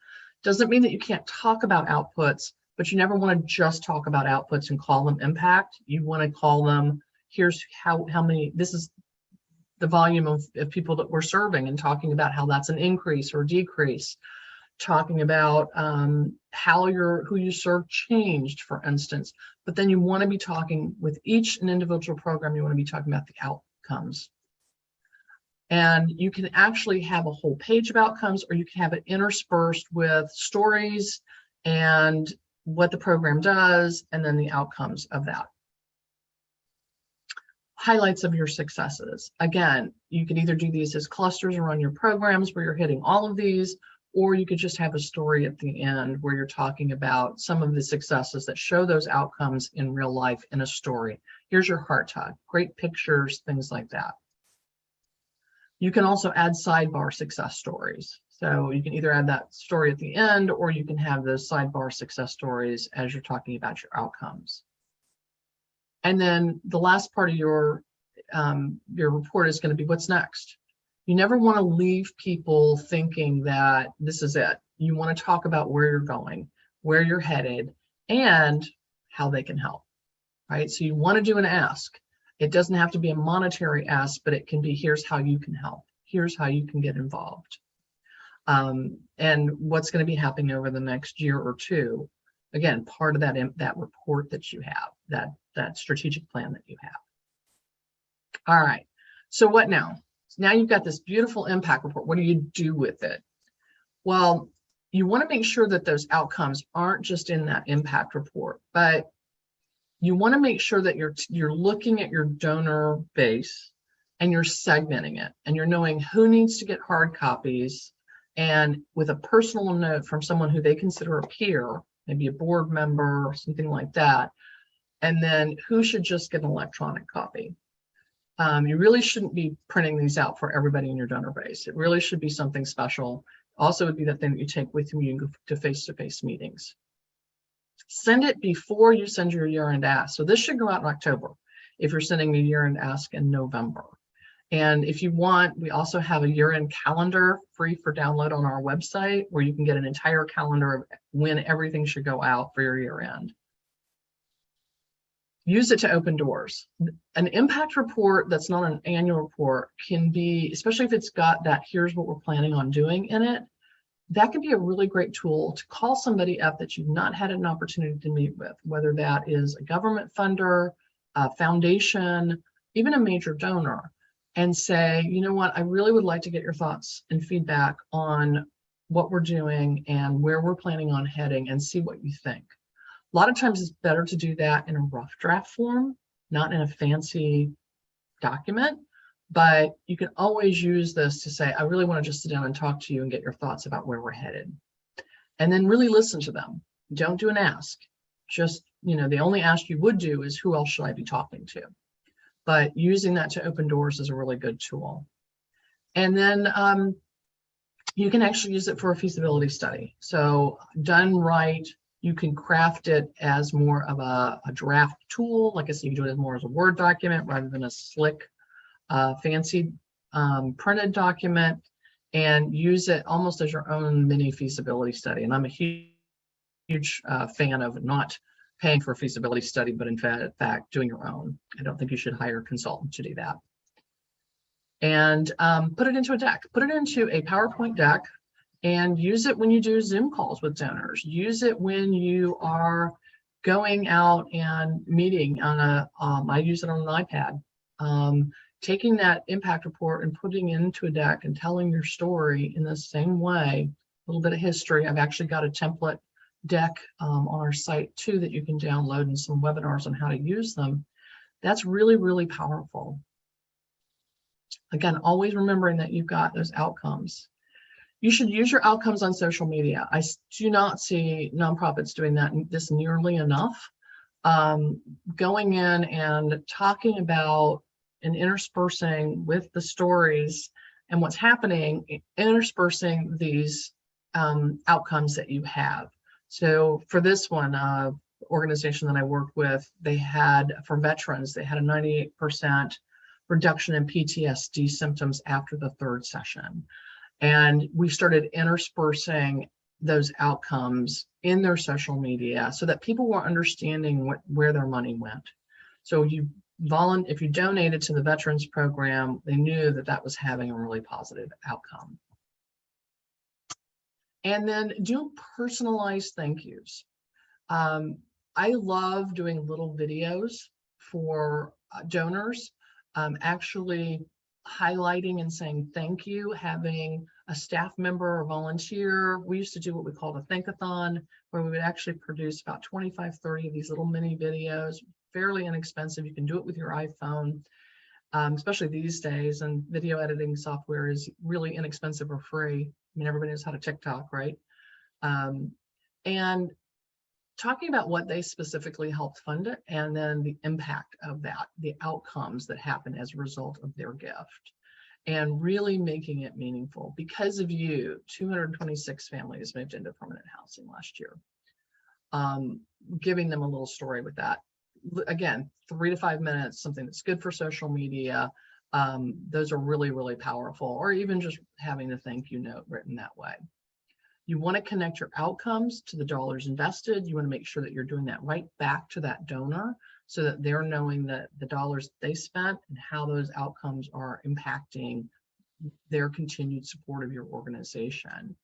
Doesn't mean that you can't talk about outputs, but you never want to just talk about outputs and call them impact. You want to call them, here's how many, this is the volume of people that we're serving, and talking about how that's an increase or decrease. Talking about who you serve changed, for instance. But then you want to be talking with each individual program, you want to be talking about the outcomes. And you can actually have a whole page of outcomes, or you can have it interspersed with stories and what the program does, and then the outcomes of that. Highlights of your successes. Again, you can either do these as clusters or on your programs where you're hitting all of these, or you could just have a story at the end where you're talking about some of the successes that show those outcomes in real life in a story. Here's your heart tug, great pictures, things like that. You can also add sidebar success stories. So you can either add that story at the end, or you can have those sidebar success stories as you're talking about your outcomes. And then the last part of your report is going to be what's next. You never want to leave people thinking that this is it. You want to talk about where you're going, where you're headed, and how they can help, right? So you want to do an ask. It doesn't have to be a monetary ask, but it can be, here's how you can help. Here's how you can get involved. And what's going to be happening over the next year or two. Again, part of that report that you have, that strategic plan that you have. All right, so what now? So now you've got this beautiful impact report. What do you do with it? Well, you want to make sure that those outcomes aren't just in that impact report, but you want to make sure that you're looking at your donor base and you're segmenting it, and you're knowing who needs to get hard copies, and with a personal note from someone who they consider a peer, maybe a board member or something like that, and then who should just get an electronic copy. You really shouldn't be printing these out for everybody in your donor base. It really should be something special. Also, would be that thing that you take with you when you go to face-to-face meetings. Send it before you send your year-end ask. So this should go out in October if you're sending a year-end ask in November. And if you want, we also have a year-end calendar free for download on our website, where you can get an entire calendar of when everything should go out for your year-end. Use it to open doors. An impact report that's not an annual report can be, especially if it's got that here's what we're planning on doing in it, that can be a really great tool to call somebody up that you've not had an opportunity to meet with, whether that is a government funder, a foundation, even a major donor, and say, you know what, I really would like to get your thoughts and feedback on what we're doing and where we're planning on heading, and see what you think. A lot of times it's better to do that in a rough draft form, not in a fancy document, but you can always use this to say, I really want to just sit down and talk to you and get your thoughts about where we're headed. And then really listen to them. Don't do an ask. Just, the only ask you would do is, who else should I be talking to? But using that to open doors is a really good tool. And then you can actually use it for a feasibility study. So done right, you can craft it as more of a draft tool. Like I said, you can do it as more as a Word document rather than a slick, fancy printed document, and use it almost as your own mini feasibility study. And I'm a huge fan of not paying for a feasibility study, but in fact doing your own. I don't think you should hire a consultant to do that. And put it into a deck. Put it into a PowerPoint deck And use it when you do Zoom calls with donors. Use it when you are going out and meeting on I use it on an iPad. Taking that impact report and putting it into a deck and telling your story in the same way, a little bit of history. I've actually got a template deck on our site too that you can download, and some webinars on how to use them. That's really, really powerful. Again, always remembering that you've got those outcomes. You should use your outcomes on social media. I do not see nonprofits doing this nearly enough. Going in and talking about and interspersing with the stories and what's happening, interspersing these outcomes that you have. So for this one, organization that I worked with, they had, for veterans, they had a 98% reduction in PTSD symptoms after the 3rd session. And we started interspersing those outcomes in their social media so that people were understanding where their money went. So if you donated to the veterans program, they knew that that was having a really positive outcome. And then do personalized thank yous. I love doing little videos for donors, actually highlighting and saying thank you, having a staff member or volunteer. We used to do what we called a thankathon, where we would actually produce about 25, 30 of these little mini videos, fairly inexpensive. You can do it with your iPhone, especially these days, and video editing software is really inexpensive or free. I mean, everybody knows how to TikTok, right? And talking about what they specifically helped fund it, and then the impact of that, the outcomes that happen as a result of their gift, and really making it meaningful. Because of you, 226 families moved into permanent housing last year. Giving them a little story with that. Again, 3 to 5 minutes, something that's good for social media. Those are really, really powerful, or even just having a thank you note written that way. You want to connect your outcomes to the dollars invested. You want to make sure that you're doing that right back to that donor so that they're knowing that the dollars they spent and how those outcomes are impacting their continued support of your organization.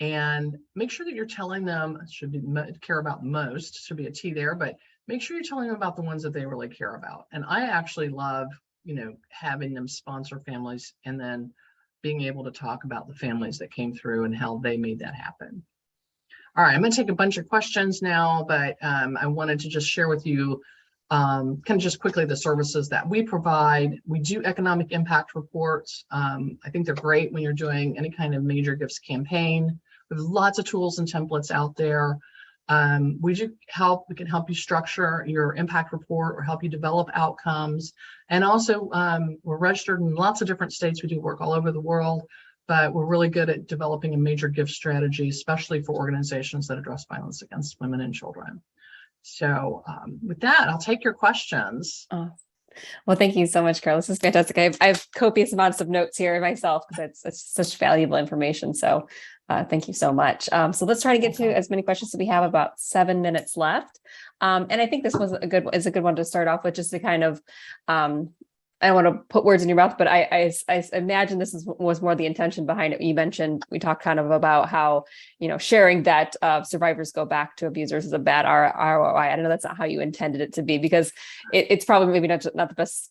And make sure that you're telling them, should be care about most, should be a T there, but make sure you're telling them about the ones that they really care about. And I actually love, having them sponsor families and then being able to talk about the families that came through and how they made that happen. All right, I'm going to take a bunch of questions now, but I wanted to just share with you kind of just quickly the services that we provide. We do economic impact reports. I think they're great when you're doing any kind of major gifts campaign. We have lots of tools and templates out there. We can help you structure your impact report or help you develop outcomes. And also we're registered in lots of different states. We do work all over the world, but we're really good at developing a major gift strategy, especially for organizations that address violence against women and children. So with that, I'll take your questions. Well, thank you so much, Carol. This is fantastic. I have copious amounts of notes here myself because it's such valuable information. So thank you so much. So let's try to get to as many questions as we have, about 7 minutes left. And I think this was a good one to start off with, just to kind of, I don't want to put words in your mouth, but I imagine this was more the intention behind it. You mentioned, we talked kind of about how, sharing that survivors go back to abusers is a bad ROI. I know that's not how you intended it to be, because it's probably maybe not the best.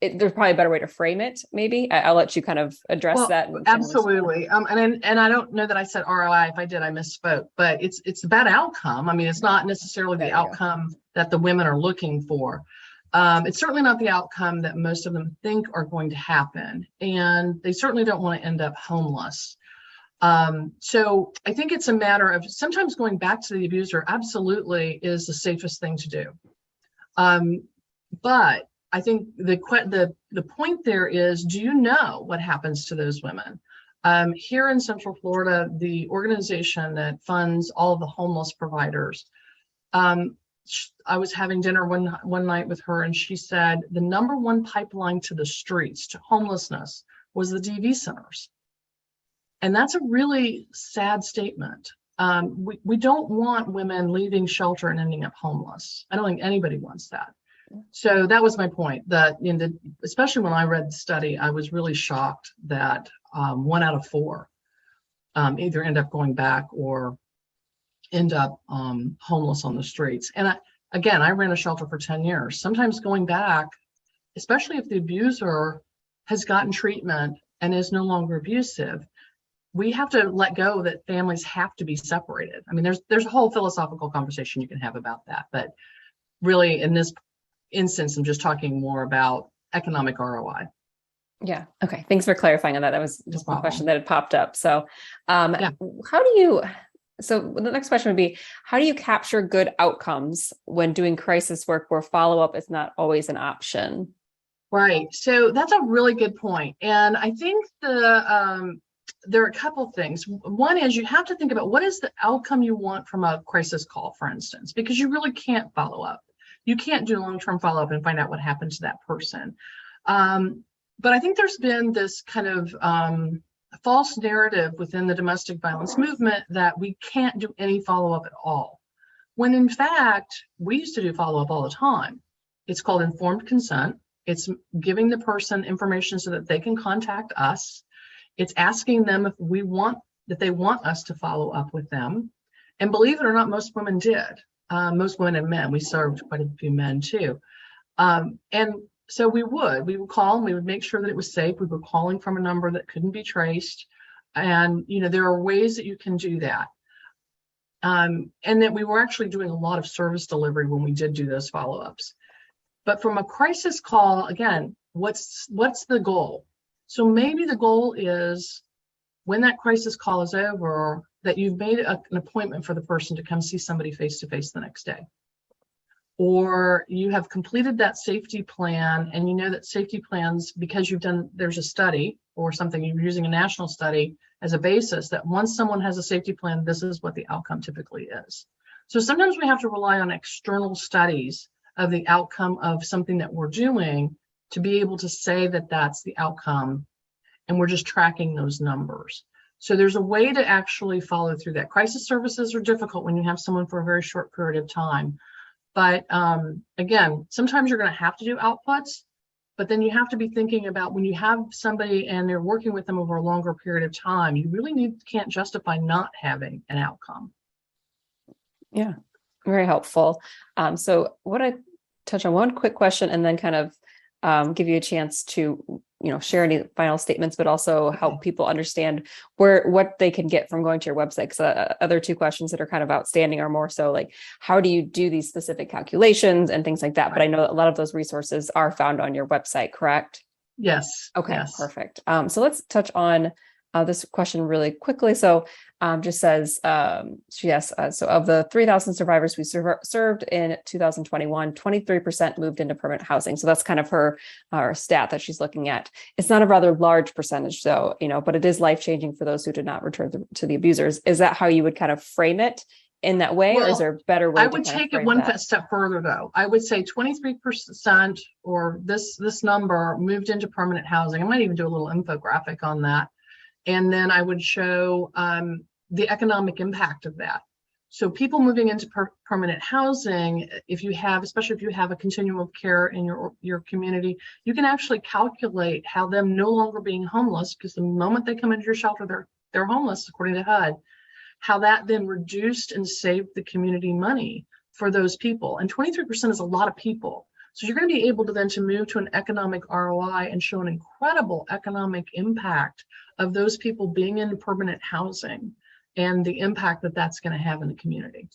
There's probably a better way to frame it. Maybe I'll let you kind of address that. Absolutely. And I don't know that I said ROI. If I did, I misspoke, but it's a bad outcome. I mean, it's not necessarily the outcome that the women are looking for. It's certainly not the outcome that most of them think are going to happen. And they certainly don't want to end up homeless. So I think it's a matter of sometimes going back to the abuser absolutely is the safest thing to do. But I think the point there is, do you know what happens to those women? Here in Central Florida, the organization that funds all of the homeless providers, I was having dinner one night with her, and she said the number one pipeline to the streets, to homelessness, was the DV centers. And that's a really sad statement. We don't want women leaving shelter and ending up homeless. I don't think anybody wants that. So that was my point, that especially when I read the study, I was really shocked that 1 out of 4 either end up going back or end up homeless on the streets. And I ran a shelter for 10 years. Sometimes going back, especially if the abuser has gotten treatment and is no longer abusive, we have to let go that families have to be separated. I mean, there's a whole philosophical conversation you can have about that, but really in this instance, I'm just talking more about economic ROI. Yeah. Okay. Thanks for clarifying on that. That was just one question that had popped up. So, Yeah. So the next question would be, how do you capture good outcomes when doing crisis work where follow-up is not always an option? Right. So that's a really good point. And I think there are a couple of things. One is you have to think about what is the outcome you want from a crisis call, for instance, because you really can't follow up. You can't do long-term follow-up and find out what happened to that person. But I think there's been this kind of false narrative within the domestic violence movement that we can't do any follow-up at all. When in fact, we used to do follow-up all the time. It's called informed consent. It's giving the person information so that they can contact us. It's asking them if they want us to follow up with them. And believe it or not, most women did. Most women and men. We served quite a few men too. And so we would call and we would make sure that it was safe. We were calling from a number that couldn't be traced. And, there are ways that you can do that. And that we were actually doing a lot of service delivery when we did do those follow-ups. But from a crisis call, again, what's the goal? So maybe the goal is when that crisis call is over, that you've made an appointment for the person to come see somebody face-to-face the next day. Or you have completed that safety plan and you know that safety plans, because there's a study or something, you're using a national study as a basis that once someone has a safety plan, this is what the outcome typically is. So sometimes we have to rely on external studies of the outcome of something that we're doing to be able to say that that's the outcome, and we're just tracking those numbers. So there's a way to actually follow through that. Crisis services are difficult when you have someone for a very short period of time. But again, sometimes you're going to have to do outputs, but then you have to be thinking about when you have somebody and they're working with them over a longer period of time, you really can't justify not having an outcome. Yeah, very helpful. So what I touch on one quick question and then kind of give you a chance to share any final statements, but also help people understand what they can get from going to your website. Because other two questions that are kind of outstanding are more so like, how do you do these specific calculations and things like that? Right. But I know a lot of those resources are found on your website, correct? Yes. Okay, yes. Perfect. So let's touch on this question really quickly. So just says, she asks, so of the 3,000 survivors we served in 2021, 23% moved into permanent housing. So that's kind of her stat that she's looking at. It's not a rather large percentage though, but it is life-changing for those who did not return to the abusers. Is that how you would kind of frame it in that way? Or is there a better way? I would take it one step further though. I would say 23% or this number moved into permanent housing. I might even do a little infographic on that. And then I would show the economic impact of that. So people moving into permanent housing, especially if you have a continuum of care in your community, you can actually calculate how them no longer being homeless, because the moment they come into your shelter, they're homeless, according to HUD, how that then reduced and saved the community money for those people. And 23% is a lot of people. So you're going to be able to then to move to an economic ROI and show an incredible economic impact of those people being in permanent housing and the impact that that's going to have in the community.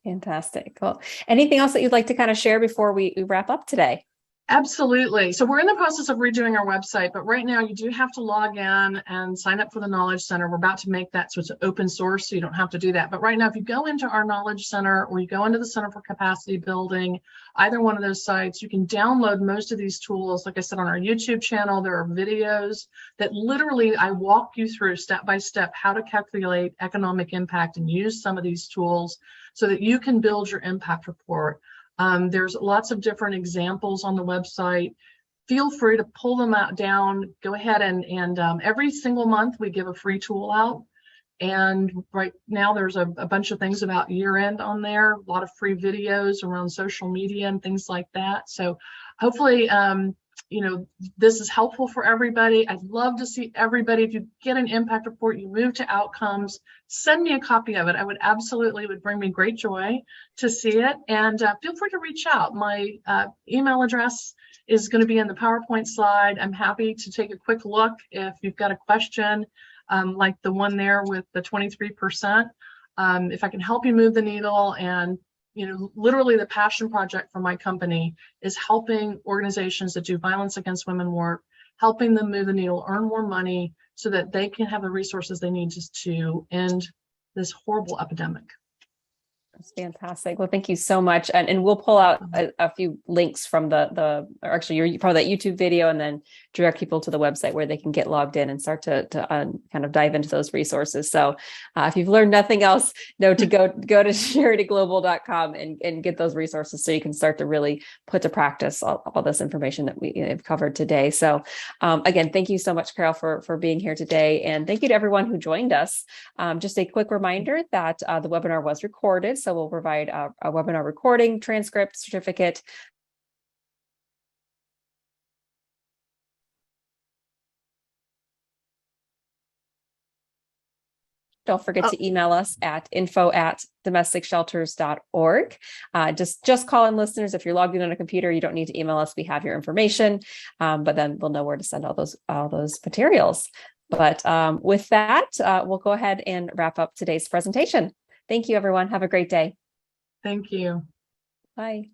Fantastic. Well, anything else that you'd like to kind of share before we wrap up today? Absolutely. So we're in the process of redoing our website, but right now you do have to log in and sign up for the Knowledge Center. We're about to make that so it's open source, so you don't have to do that. But right now, if you go into our Knowledge Center or you go into the Center for Capacity Building, either one of those sites, you can download most of these tools. Like I said, on our YouTube channel, there are videos that literally I walk you through step by step how to calculate economic impact and use some of these tools so that you can build your impact report. There's lots of different examples on the website. Feel free to pull them down. Go ahead and every single month we give a free tool out. And right now there's a bunch of things about year end on there, a lot of free videos around social media and things like that. So hopefully this is helpful for everybody. I'd love to see everybody. If you get an impact report, you move to outcomes, send me a copy of it. I would absolutely, would bring me great joy to see it. And feel free to reach out. My email address is going to be in the PowerPoint slide. I'm happy to take a quick look if you've got a question, like the one there with the 23%. If I can help you move the needle, and literally the passion project for my company is helping organizations that do violence against women work, helping them move the needle, earn more money so that they can have the resources they need just to end this horrible epidemic. That's fantastic. Well, thank you so much. And we'll pull out a few links from or actually you're part of that YouTube video, and then direct people to the website where they can get logged in and start to kind of dive into those resources. So if you've learned nothing else, know to go to charityglobal.com and get those resources so you can start to really put to practice all this information that we have covered today. So again, thank you so much, Carol, for being here today. And thank you to everyone who joined us. Just a quick reminder that the webinar was recorded. So we'll provide a webinar recording, transcript, certificate. Don't forget to email us at info@domesticshelters.org. Just call in, listeners. If you're logged in on a computer, you don't need to email us. We have your information, but then we'll know where to send all those materials. But with that, we'll go ahead and wrap up today's presentation. Thank you, everyone. Have a great day. Thank you. Bye.